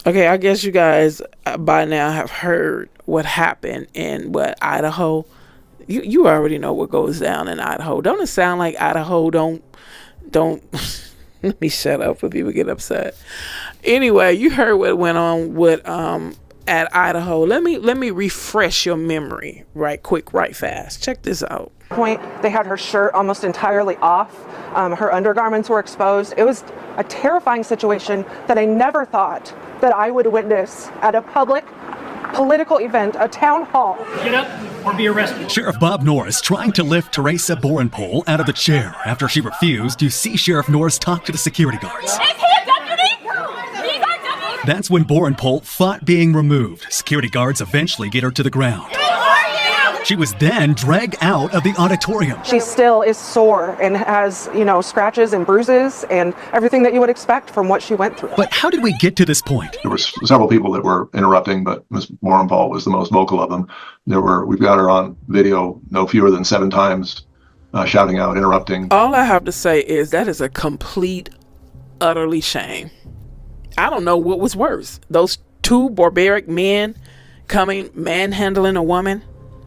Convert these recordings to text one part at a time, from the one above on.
Okay, I guess you guys by now have heard what happened in Idaho. You already know what goes down in Idaho. Don't it sound like Idaho don't let me shut up when people get upset. Anyway, you heard what went on with at Idaho. Let me refresh your memory right quick, right fast. Check this out. Point, they had her shirt almost entirely off. Her undergarments were exposed. It was a terrifying situation that I never thought that I would witness at a public political event, a town hall. Get up or be arrested. Sheriff Bob Norris trying to lift Teresa Borenpol out of the chair after she refused. You see Sheriff Norris talk to the security guards. Is he a deputy? He's our deputy. That's when Borenpol fought being removed. Security guards eventually get her to the ground. She was then dragged out of the auditorium. She still is sore and has, scratches and bruises and everything that you would expect from what she went through. But how did we get to this point? There were several people that were interrupting, but Ms. Borenpol was the most vocal of them. We've got her on video no fewer than 7 times shouting out, interrupting. All I have to say is that is a complete, utterly shame. I don't know what was worse. Those 2 barbaric men coming, manhandling a woman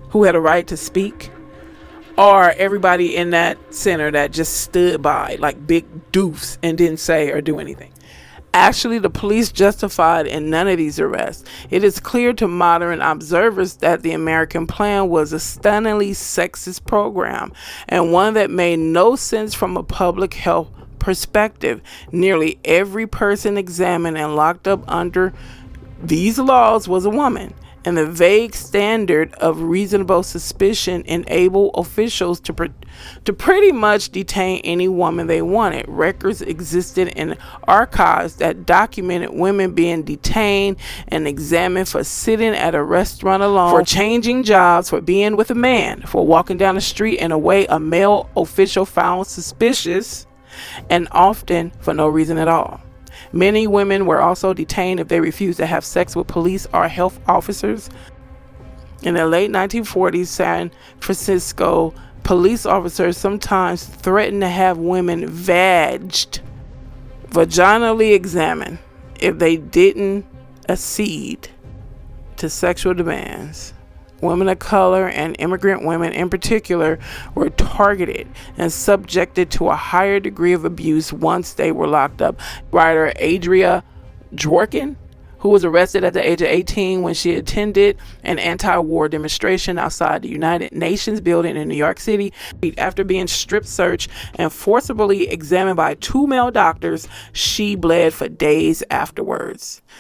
who had a right to speak, or everybody in that center that just stood by like big doofs and didn't say or do anything. Actually, the police justified in none of these arrests. It is clear to modern observers that the American plan was a stunningly sexist program and one that made no sense from a public health perspective. Nearly every person examined and locked up under these laws was a woman. And the vague standard of reasonable suspicion enabled officials to pretty much detain any woman they wanted. Records existed in archives that documented women being detained and examined for sitting at a restaurant alone, for changing jobs, for being with a man, for walking down the street in a way a male official found suspicious, and often for no reason at all. Many women were also detained if they refused to have sex with police or health officers. In the late 1940s, San Francisco police officers sometimes threatened to have women vaginally examined if they didn't accede to sexual demands. Women of color and immigrant women in particular were targeted and subjected to a higher degree of abuse once they were locked up. Writer Adria Dworkin, who was arrested at the age of 18 when she attended an anti-war demonstration outside the United Nations building in New York City. After being strip searched and forcibly examined by 2 male doctors, she bled for days afterwards.